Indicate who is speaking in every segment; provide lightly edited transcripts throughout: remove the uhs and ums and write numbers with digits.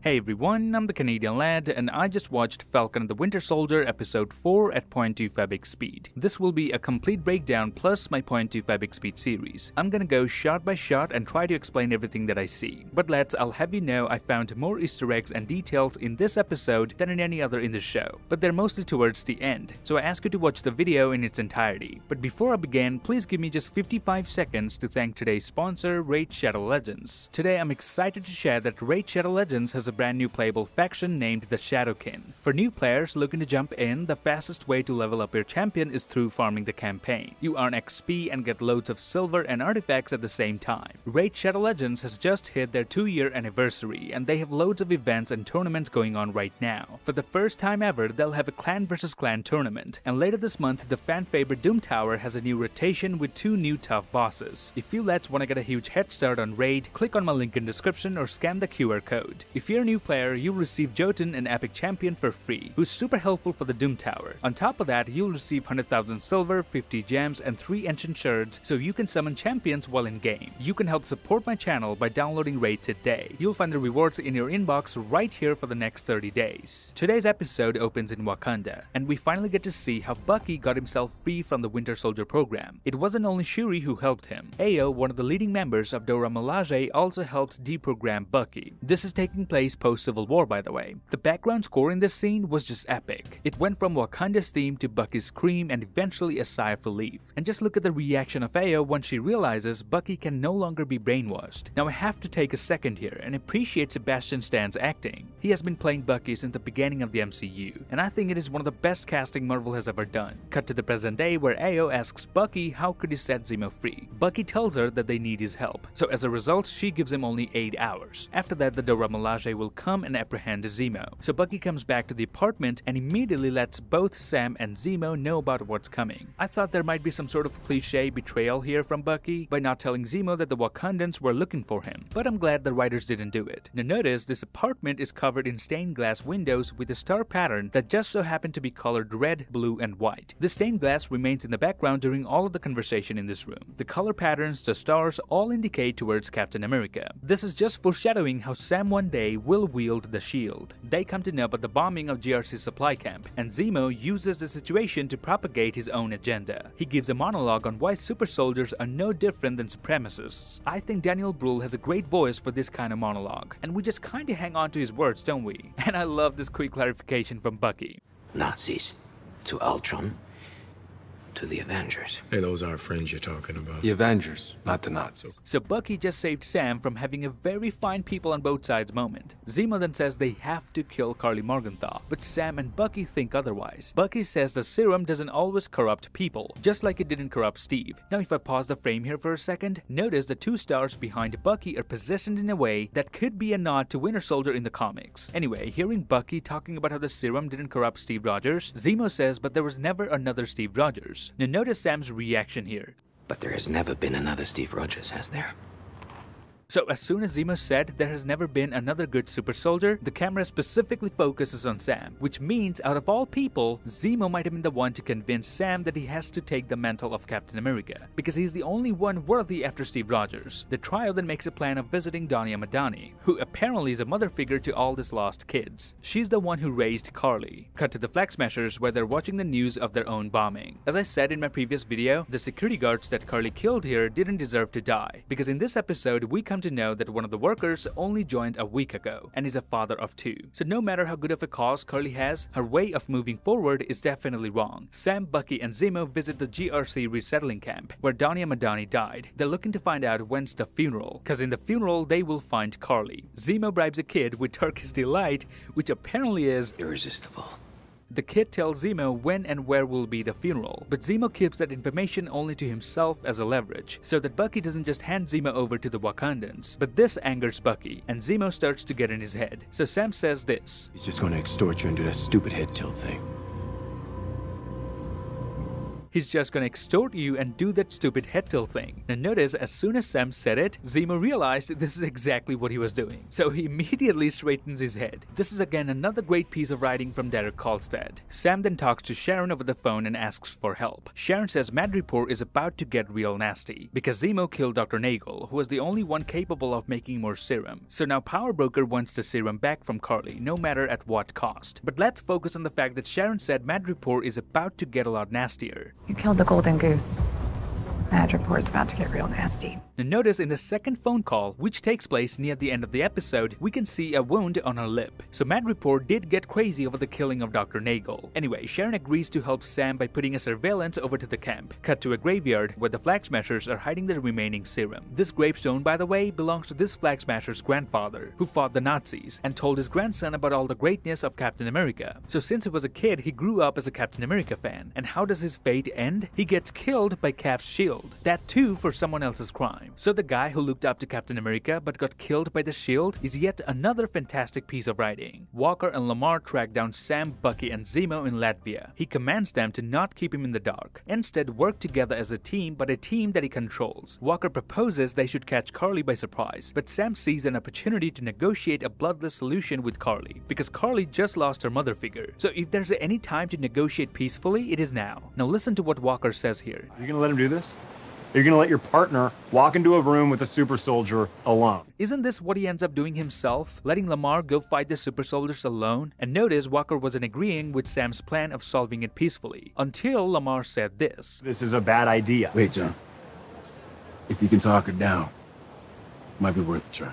Speaker 1: Hey everyone, I'm the Canadian lad, and I just watched Falcon and the Winter Soldier episode 4 at 0.25x speed. This will be a complete breakdown plus my 0.25x speed series. I'm gonna go shot by shot and try to explain everything that I see. But lads, I'll have you know I found more Easter eggs and details in this episode than in any other in the show, but they're mostly towards the end, so I ask you to watch the video in its entirety. But before I begin, please give me just 55 seconds to thank today's sponsor, Raid Shadow Legends. Today I'm excited to share that Raid Shadow Legends has a brand new playable faction named the Shadowkin. For new players looking to jump in, the fastest way to level up your champion is through farming the campaign. You earn XP and get loads of silver and artifacts at the same time. Raid Shadow Legends has just hit their 2-year anniversary, and they have loads of events and tournaments going on right now. For the first time ever, they'll have a clan versus clan tournament, and later this month the fan favorite Doom Tower has a new rotation with 2 new tough bosses. If you lads want to get a huge head start on Raid, click on my link in description or scan the QR code. If you're a new player, you'll receive Jotun, an epic champion, for free, who's super helpful for the Doom Tower. On top of that, you'll receive 100,000 silver, 50 gems, and 3 ancient shards so you can summon champions while in game. You can help support my channel by downloading Raid today. You'll find the rewards in your inbox right here for the next 30 days. Today's episode opens in Wakanda, and we finally get to see how Bucky got himself free from the Winter Soldier program. It wasn't only Shuri who helped him. Ayo, one of the leading members of Dora Milaje, also helped deprogram Bucky. This is taking place post-Civil War, by the way. The background score in this scene was just epic. It went from Wakanda's theme to Bucky's scream and eventually a sigh of relief. And just look at the reaction of Ayo when she realizes Bucky can no longer be brainwashed. Now I have to take a second here and appreciate Sebastian Stan's acting. He has been playing Bucky since the beginning of the MCU, and I think it is one of the best casting Marvel has ever done. Cut to the present day where Ayo asks Bucky how could he set Zemo free. Bucky tells her that they need his help, so as a result she gives him only 8 hours. After that, the Dora Milaje will come and apprehend Zemo. So Bucky comes back to the apartment and immediately lets both Sam and Zemo know about what's coming. I thought there might be some sort of cliche betrayal here from Bucky by not telling Zemo that the Wakandans were looking for him, but I'm glad the writers didn't do it. Now notice this apartment is covered in stained glass windows with a star pattern that just so happened to be colored red, blue, and white. The stained glass remains in the background during all of the conversation in this room. The color patterns, the stars, all indicate towards Captain America. This is just foreshadowing how Sam one day will wield the shield. They come to know about the bombing of GRC's supply camp, and Zemo uses the situation to propagate his own agenda. He gives a monologue on why super soldiers are no different than supremacists. I think Daniel Brühl has a great voice for this kind of monologue, and we just kinda hang on to his words, don't we? And I love this quick clarification from Bucky.
Speaker 2: Nazis to Ultron to the Avengers.
Speaker 3: Hey, those are friends you're talking about.
Speaker 4: The Avengers, not the Nazis.
Speaker 1: So Bucky just saved Sam from having a very fine people on both sides moment. Zemo then says they have to kill Karli Morgenthau, but Sam and Bucky think otherwise. Bucky says the serum doesn't always corrupt people, just like it didn't corrupt Steve. Now if I pause the frame here for a second, notice the 2 stars behind Bucky are positioned in a way that could be a nod to Winter Soldier in the comics. Anyway, hearing Bucky talking about how the serum didn't corrupt Steve Rogers, Zemo says but there was never another Steve Rogers. Now notice Sam's reaction here.
Speaker 2: But there has never been another Steve Rogers, has there?
Speaker 1: So as soon as Zemo said there has never been another good super soldier, the camera specifically focuses on Sam, which means out of all people, Zemo might have been the one to convince Sam that he has to take the mantle of Captain America, because he's the only one worthy after Steve Rogers. The trio then makes a plan of visiting Danya Madani, who apparently is a mother figure to all these lost kids. She's the one who raised Karli. Cut to the Flag Smashers where they're watching the news of their own bombing. As I said in my previous video, the security guards that Karli killed here didn't deserve to die, because in this episode we come to know that one of the workers only joined a week ago and is a father of 2. So no matter how good of a cause Karli has, her way of moving forward is definitely wrong. Sam, Bucky, and Zemo visit the GRC resettling camp where Danya Madani died. They're looking to find out when's the funeral, cause in the funeral they will find Karli. Zemo bribes a kid with Turkish delight, which apparently is
Speaker 2: Irresistible.
Speaker 1: The kid tells Zemo when and where will be the funeral, but Zemo keeps that information only to himself as a leverage, so that Bucky doesn't just hand Zemo over to the Wakandans. But this angers Bucky, and Zemo starts to get in his head. So Sam says this.
Speaker 4: He's just gonna extort you and do that stupid head tilt thing.
Speaker 1: He's just gonna extort you and do that stupid head tilt thing. Now notice, as soon as Sam said it, Zemo realized this is exactly what he was doing. So he immediately straightens his head. This is again another great piece of writing from Derek Kolstad. Sam then talks to Sharon over the phone and asks for help. Sharon says Madripoor is about to get real nasty because Zemo killed Dr. Nagel, who was the only one capable of making more serum. So now Power Broker wants the serum back from Carly, no matter at what cost. But let's focus on the fact that Sharon said Madripoor is about to get a lot nastier.
Speaker 5: You killed the golden goose. Madripoor is about to get real nasty.
Speaker 1: Now notice in the second phone call, which takes place near the end of the episode, we can see a wound on her lip. So Madripoor did get crazy over the killing of Dr. Nagel. Anyway, Sharon agrees to help Sam by putting a surveillance over to the camp. Cut to a graveyard where the Flag Smashers are hiding the remaining serum. This gravestone, by the way, belongs to this Flag Smasher's grandfather, who fought the Nazis and told his grandson about all the greatness of Captain America. So since he was a kid, he grew up as a Captain America fan. And how does his fate end? He gets killed by Cap's shield. That too for someone else's crime. So the guy who looked up to Captain America but got killed by the shield is yet another fantastic piece of writing. Walker and Lamar track down Sam, Bucky, and Zemo in Latvia. He commands them to not keep him in the dark. Instead, work together as a team, but a team that he controls. Walker proposes they should catch Carly by surprise, but Sam sees an opportunity to negotiate a bloodless solution with Carly, because Carly just lost her mother figure. So if there's any time to negotiate peacefully, it is now. Now listen to what Walker says here.
Speaker 6: Are you gonna let him do this? You're gonna let your partner walk into a room with a super soldier alone.
Speaker 1: Isn't this what he ends up doing himself? Letting Lamar go fight the super soldiers alone? And notice Walker wasn't agreeing with Sam's plan of solving it peacefully, until Lamar said this.
Speaker 6: This is a bad idea.
Speaker 4: Wait, John. If you can talk her down, might be worth a try.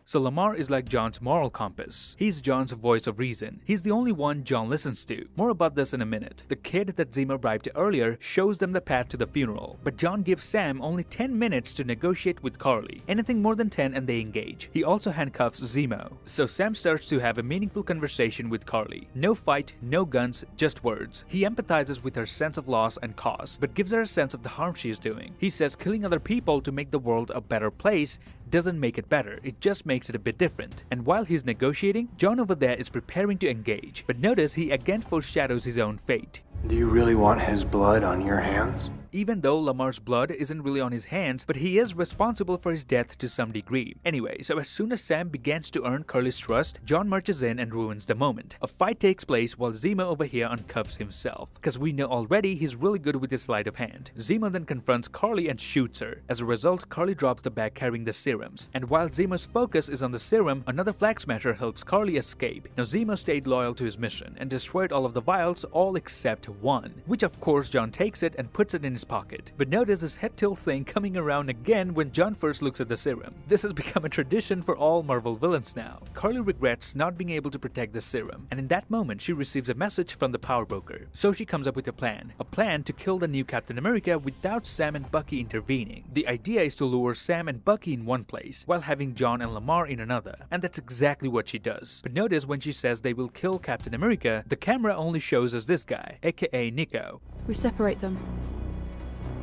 Speaker 1: So Lamar is like John's moral compass. He's John's voice of reason. He's the only one John listens to. More about this in a minute. The kid that Zemo bribed earlier shows them the path to the funeral, but John gives Sam only 10 minutes to negotiate with Carly. Anything more than 10 and they engage. He also handcuffs Zemo. So Sam starts to have a meaningful conversation with Carly. No fight, no guns, just words. He empathizes with her sense of loss and cause, but gives her a sense of the harm she is doing. He says killing other people to make the world a better place doesn't make it better, it just makes it a bit different. And while he's negotiating, John over there is preparing to engage. But notice he again foreshadows his own fate.
Speaker 7: Do you really want his blood on your hands?
Speaker 1: Even though Lamar's blood isn't really on his hands, but he is responsible for his death to some degree. Anyway, so as soon as Sam begins to earn Carly's trust, John marches in and ruins the moment. A fight takes place while Zemo over here uncuffs himself, because we know already he's really good with his sleight of hand. Zemo then confronts Carly and shoots her. As a result, Carly drops the bag carrying the serums, and while Zemo's focus is on the serum, another Flag Smasher helps Carly escape. Now Zemo stayed loyal to his mission and destroyed all of the vials, all except one, which of course John takes it and puts it in his pocket. But notice this head tilt thing coming around again when John first looks at the serum. This has become a tradition for all Marvel villains now. Carly regrets not being able to protect the serum, and in that moment she receives a message from the Power Broker. So she comes up with a plan to kill the new Captain America without Sam and Bucky intervening. The idea is to lure Sam and Bucky in one place, while having John and Lamar in another, and that's exactly what she does. But notice when she says they will kill Captain America, the camera only shows us this guy, aka Nico.
Speaker 8: We separate them,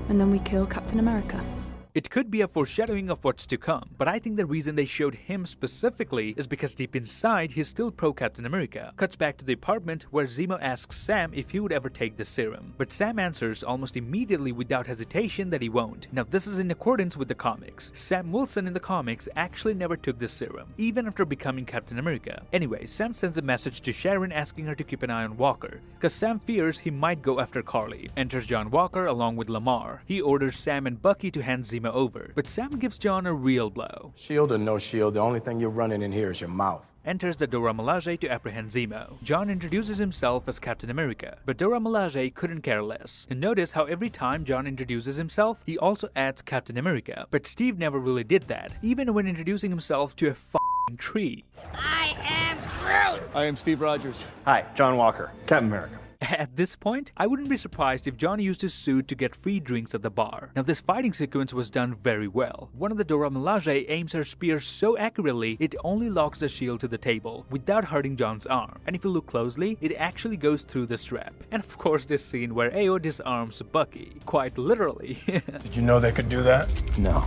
Speaker 8: and then we kill Captain America.
Speaker 1: It could be a foreshadowing of what's to come, but I think the reason they showed him specifically is because deep inside he's still pro-Captain America. Cuts back to the apartment where Zemo asks Sam if he would ever take the serum, but Sam answers almost immediately without hesitation that he won't. Now this is in accordance with the comics. Sam Wilson in the comics actually never took the serum, even after becoming Captain America. Anyway, Sam sends a message to Sharon asking her to keep an eye on Walker, because Sam fears he might go after Carly. Enters John Walker along with Lamar. He orders Sam and Bucky to hand Zemo over, but Sam gives John a real blow.
Speaker 7: Shield or no shield, the only thing you're running in here is your mouth.
Speaker 1: Enters the Dora Milaje to apprehend Zemo. John introduces himself as Captain America, but Dora Milaje couldn't care less. And notice how every time John introduces himself, he also adds Captain America, but Steve never really did that, even when introducing himself to a f***ing tree.
Speaker 9: I am Groot!
Speaker 6: I am Steve Rogers. Hi, John Walker, Captain America.
Speaker 1: At this point, I wouldn't be surprised if John used his suit to get free drinks at the bar. Now this fighting sequence was done very well. One of the Dora Milaje aims her spear so accurately, it only locks the shield to the table, without hurting John's arm. And if you look closely, it actually goes through the strap. And of course this scene where AO disarms Bucky, quite literally.
Speaker 7: Did you know they could do that?
Speaker 4: No.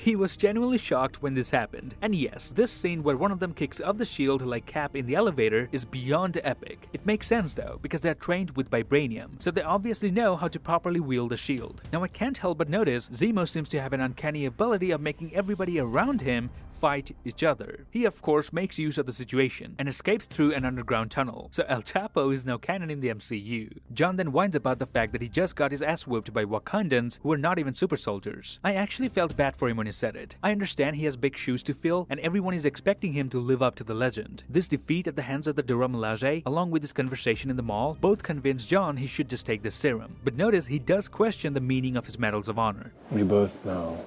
Speaker 1: He was genuinely shocked when this happened. And yes, this scene where one of them kicks up the shield like Cap in the elevator is beyond epic. It makes sense though, because they're trained with vibranium, so they obviously know how to properly wield a shield. Now I can't help but notice Zemo seems to have an uncanny ability of making everybody around him fight each other. He of course makes use of the situation and escapes through an underground tunnel, so El Chapo is now canon in the MCU. John then whines about the fact that he just got his ass whooped by Wakandans who are not even super soldiers. I actually felt bad for him when he said it. I understand he has big shoes to fill and everyone is expecting him to live up to the legend. This defeat at the hands of the Dora Milaje, along with his conversation in the mall, both convince John he should just take the serum. But notice he does question the meaning of his medals of honor.
Speaker 7: We both know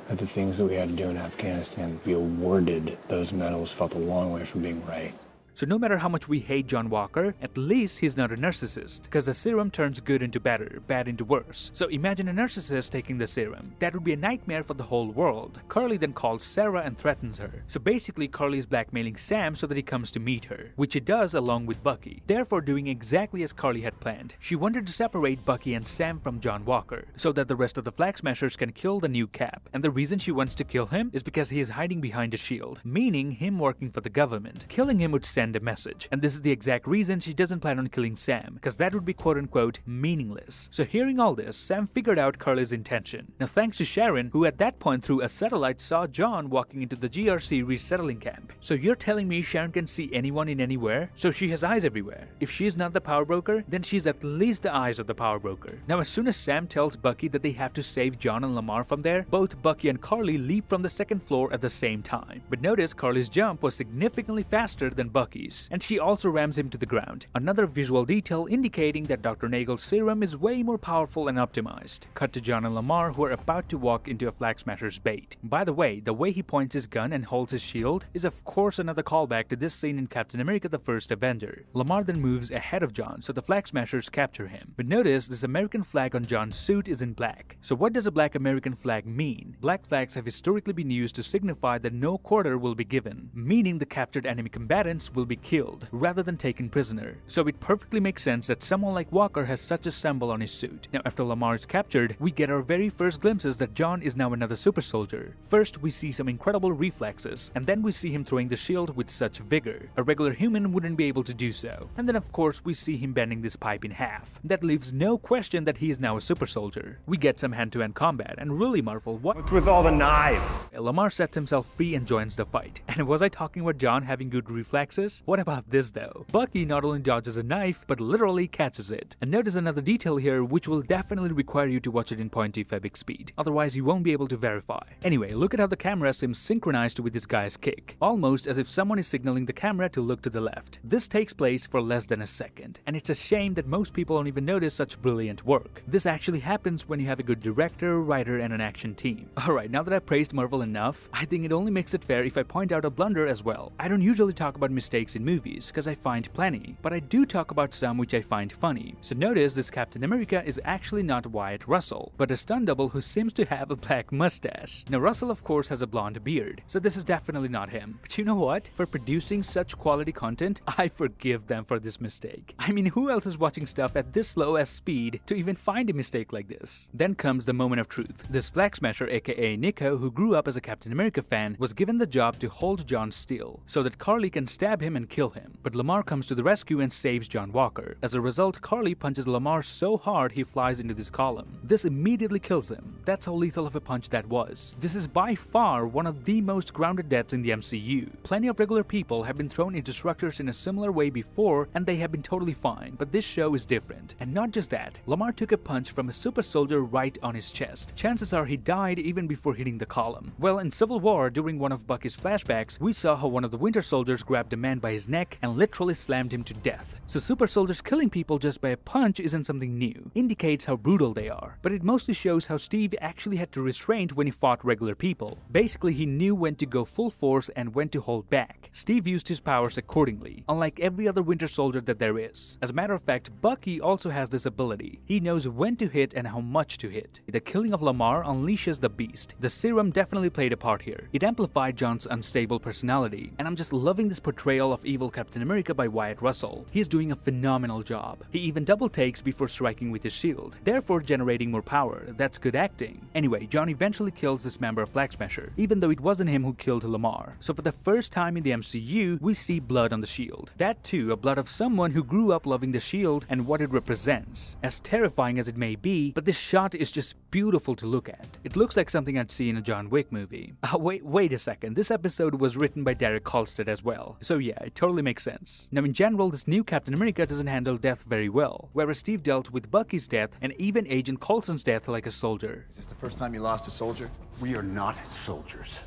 Speaker 7: that the things that we had to do in Afghanistan to be awarded those medals felt a long way from being right.
Speaker 1: So no matter how much we hate John Walker, at least he's not a narcissist, because the serum turns good into better, bad into worse. So imagine a narcissist taking the serum. That would be a nightmare for the whole world. Carly then calls Sarah and threatens her. So basically Carly is blackmailing Sam so that he comes to meet her, which he does along with Bucky, therefore doing exactly as Carly had planned. She wanted to separate Bucky and Sam from John Walker, so that the rest of the Flag Smashers can kill the new Cap. And the reason she wants to kill him is because he is hiding behind a shield, meaning him working for the government. Killing him would send a message, and this is the exact reason she doesn't plan on killing Sam, because that would be quote-unquote meaningless. So hearing all this, Sam figured out Carly's intention. Now thanks to Sharon, who at that point through a satellite saw John walking into the GRC resettling camp. So you're telling me Sharon can see anyone in anywhere? So she has eyes everywhere. If she's not the power broker, then she's at least the eyes of the power broker. Now as soon as Sam tells Bucky that they have to save John and Lamar from there, both Bucky and Carly leap from the second floor at the same time. But notice Carly's jump was significantly faster than Bucky's, and she also rams him to the ground. Another visual detail indicating that Dr. Nagel's serum is way more powerful and optimized. Cut to John and Lamar, who are about to walk into a Flag Smasher's bait. By the way he points his gun and holds his shield is of course another callback to this scene in Captain America the First Avenger. Lamar then moves ahead of John, so the Flag Smashers capture him. But notice this American flag on John's suit is in black. So what does a black American flag mean? Black flags have historically been used to signify that no quarter will be given, meaning the captured enemy combatants will be killed rather than taken prisoner. So it perfectly makes sense that someone like Walker has such a symbol on his suit. Now after Lamar is captured, we get our very first glimpses that John is now another super soldier. First we see some incredible reflexes, and then we see him throwing the shield with such vigor. A regular human wouldn't be able to do so. And then of course we see him bending this pipe in half. That leaves no question that he is now a super soldier. We get some hand-to-hand combat and really marvel what's
Speaker 6: with all the knives?
Speaker 1: Lamar sets himself free and joins the fight. And was I talking about John having good reflexes? What about this though? Bucky not only dodges a knife, but literally catches it. And notice another detail here which will definitely require you to watch it in 0.25x speed. Otherwise you won't be able to verify. Anyway, look at how the camera seems synchronized with this guy's kick. Almost as if someone is signaling the camera to look to the left. This takes place for less than a second. And it's a shame that most people don't even notice such brilliant work. This actually happens when you have a good director, writer, and an action team. Alright, now that I've praised Marvel enough, I think it only makes it fair if I point out a blunder as well. I don't usually talk about mistakes in movies, because I find plenty, but I do talk about some which I find funny. So notice this Captain America is actually not Wyatt Russell, but a stunt double who seems to have a black mustache. Now Russell of course has a blonde beard, so this is definitely not him. But you know what? For producing such quality content, I forgive them for this mistake. I mean, who else is watching stuff at this slow as speed to even find a mistake like this? Then comes the moment of truth. This Flag Smasher aka Nico, who grew up as a Captain America fan, was given the job to hold John still, so that Carly can stab him and kill him. But Lamar comes to the rescue and saves John Walker. As a result, Carly punches Lamar so hard he flies into this column. This immediately kills him. That's how lethal of a punch that was. This is by far one of the most grounded deaths in the MCU. Plenty of regular people have been thrown into structures in a similar way before and they have been totally fine, but this show is different. And not just that, Lamar took a punch from a super soldier right on his chest. Chances are he died even before hitting the column. Well, in Civil War, during one of Bucky's flashbacks, we saw how one of the Winter Soldiers grabbed a man by his neck and literally slammed him to death. So super soldiers killing people just by a punch isn't something new. Indicates how brutal they are. But it mostly shows how Steve actually had to restrain when he fought regular people. Basically, he knew when to go full force and when to hold back. Steve used his powers accordingly, unlike every other Winter Soldier that there is. As a matter of fact, Bucky also has this ability. He knows when to hit and how much to hit. The killing of Lamar unleashes the beast. The serum definitely played a part here. It amplified John's unstable personality, and I'm just loving this portrayal of evil Captain America by Wyatt Russell. He's doing a phenomenal job. He even double takes before striking with his shield, therefore generating more power. That's good acting. interesting. Anyway, John eventually kills this member of Flag Smasher, even though it wasn't him who killed Lamar. So for the first time in the MCU, we see blood on the shield. That too, a blood of someone who grew up loving the shield and what it represents. As terrifying as it may be, but this shot is just beautiful to look at. It looks like something I'd see in a John Wick movie. Wait a second, this episode was written by Derek Kolstad as well. So yeah, it totally makes sense. Now in general, this new Captain America doesn't handle death very well, whereas Steve dealt with Bucky's death and even Agent Coulson's death like a soldier.
Speaker 10: Is this the first time you lost a soldier?
Speaker 4: We are not soldiers.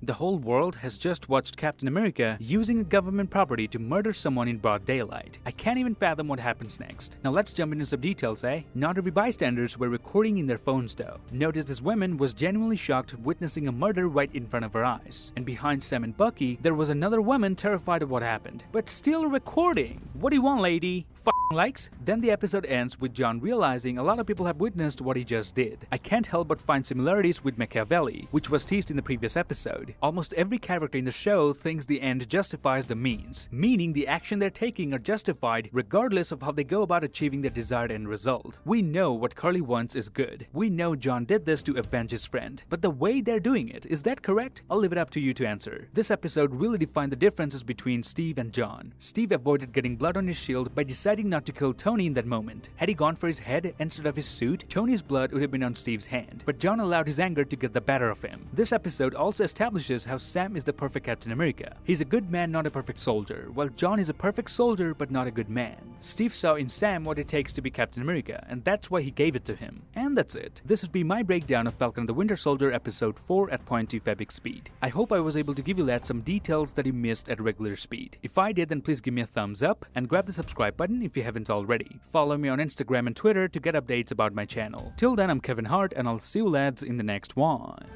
Speaker 1: The whole world has just watched Captain America using a government property to murder someone in broad daylight. I can't even fathom what happens next. Now let's jump into some details, eh? Not every bystanders were recording in their phones though. Notice this woman was genuinely shocked witnessing a murder right in front of her eyes. And behind Sam and Bucky, there was another woman terrified of what happened, but still recording. What do you want, lady? Likes? Then the episode ends with John realizing a lot of people have witnessed what he just did. I can't help but find similarities with Machiavelli, which was teased in the previous episode. Almost every character in the show thinks the end justifies the means, meaning the action they're taking are justified regardless of how they go about achieving their desired end result. We know what Carly wants is good. We know John did this to avenge his friend, but the way they're doing it, is that correct? I'll leave it up to you to answer. This episode really defined the differences between Steve and John. Steve avoided getting blood on his shield by deciding not to kill Tony in that moment. Had he gone for his head instead of his suit, Tony's blood would have been on Steve's hand, but John allowed his anger to get the better of him. This episode also establishes how Sam is the perfect Captain America. He's a good man, not a perfect soldier, while John is a perfect soldier but not a good man. Steve saw in Sam what it takes to be Captain America, and that's why he gave it to him. And that's it. This would be my breakdown of Falcon and the Winter Soldier episode 4 at 0.2 fabric speed. I hope I was able to give you lads some details that you missed at regular speed. If I did, then please give me a thumbs up and grab the subscribe button if you haven't already. Follow me on Instagram and Twitter to get updates about my channel. Till then, I'm Kevin Hart and I'll see you lads in the next one.